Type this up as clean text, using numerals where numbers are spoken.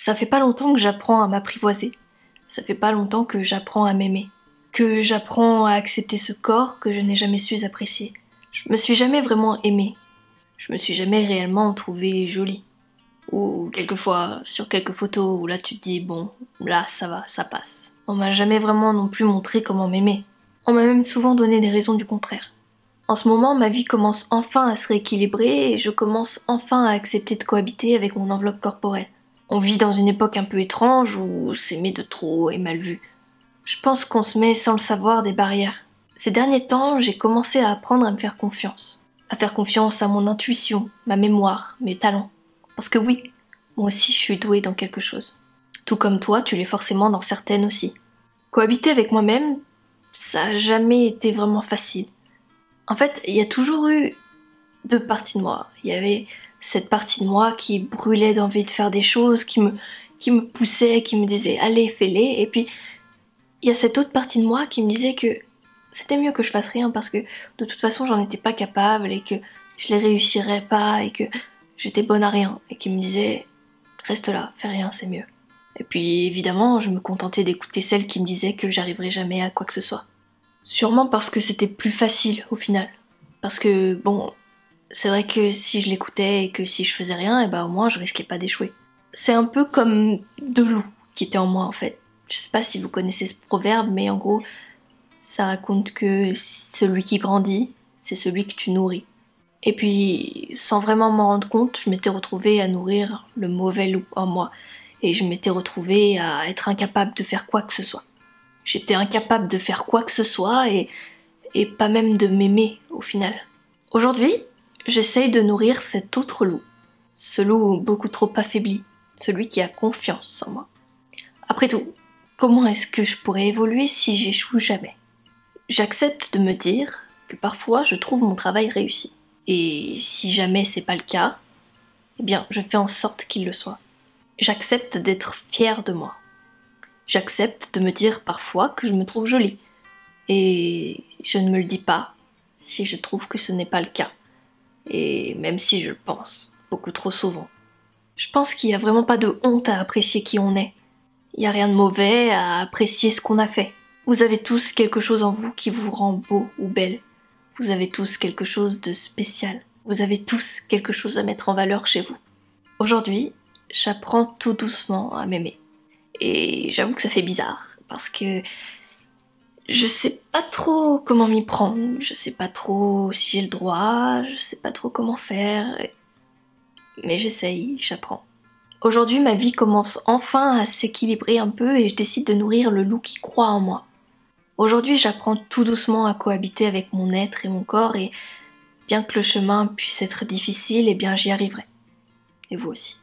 Ça fait pas longtemps que j'apprends à m'apprivoiser. Ça fait pas longtemps que j'apprends à m'aimer. Que j'apprends à accepter ce corps que je n'ai jamais su apprécier. Je me suis jamais vraiment aimée. Je me suis jamais réellement trouvée jolie. Ou quelquefois, sur quelques photos où là tu te dis bon, là ça va, ça passe. On m'a jamais vraiment non plus montré comment m'aimer. On m'a même souvent donné des raisons du contraire. En ce moment, ma vie commence enfin à se rééquilibrer et je commence enfin à accepter de cohabiter avec mon enveloppe corporelle. On vit dans une époque un peu étrange où s'aimer de trop est mal vu. Je pense qu'on se met sans le savoir des barrières. Ces derniers temps, j'ai commencé à apprendre à me faire confiance. À faire confiance à mon intuition, ma mémoire, mes talents. Parce que oui, moi aussi je suis douée dans quelque chose. Tout comme toi, tu l'es forcément dans certaines aussi. Cohabiter avec moi-même, ça a jamais été vraiment facile. En fait, il y a toujours eu deux parties de moi. Il y avait cette partie de moi qui brûlait d'envie de faire des choses, qui me poussait, qui me disait allez, fais-les. Et puis, il y a cette autre partie de moi qui me disait que c'était mieux que je fasse rien parce que de toute façon j'en étais pas capable et que je les réussirais pas et que j'étais bonne à rien. Et qui me disait reste là, fais rien, c'est mieux. Et puis évidemment, je me contentais d'écouter celle qui me disait que j'arriverais jamais à quoi que ce soit. Sûrement parce que c'était plus facile au final. Parce que bon, c'est vrai que si je l'écoutais et que si je faisais rien, et ben au moins je risquais pas d'échouer. C'est un peu comme deux loups qui étaient en moi en fait. Je sais pas si vous connaissez ce proverbe, mais en gros, ça raconte que celui qui grandit, c'est celui que tu nourris. Et puis, sans vraiment m'en rendre compte, je m'étais retrouvée à nourrir le mauvais loup en moi. Et je m'étais retrouvée à être incapable de faire quoi que ce soit. J'étais incapable de faire quoi que ce soit et pas même de m'aimer au final. Aujourd'hui, j'essaye de nourrir cet autre loup. Ce loup beaucoup trop affaibli. Celui qui a confiance en moi. Après tout, comment est-ce que je pourrais évoluer si j'échoue jamais? J'accepte de me dire que parfois je trouve mon travail réussi. Et si jamais c'est pas le cas, eh bien je fais en sorte qu'il le soit. J'accepte d'être fière de moi. J'accepte de me dire parfois que je me trouve jolie. Et je ne me le dis pas si je trouve que ce n'est pas le cas. Et même si je le pense, beaucoup trop souvent. Je pense qu'il n'y a vraiment pas de honte à apprécier qui on est. Il n'y a rien de mauvais à apprécier ce qu'on a fait. Vous avez tous quelque chose en vous qui vous rend beau ou belle. Vous avez tous quelque chose de spécial. Vous avez tous quelque chose à mettre en valeur chez vous. Aujourd'hui, j'apprends tout doucement à m'aimer. Et j'avoue que ça fait bizarre, parce que je sais pas trop comment m'y prendre, je sais pas trop si j'ai le droit, je sais pas trop comment faire, mais j'essaye, j'apprends. Aujourd'hui, ma vie commence enfin à s'équilibrer un peu et je décide de nourrir le loup qui croit en moi. Aujourd'hui, j'apprends tout doucement à cohabiter avec mon être et mon corps et bien que le chemin puisse être difficile, eh bien j'y arriverai. Et vous aussi.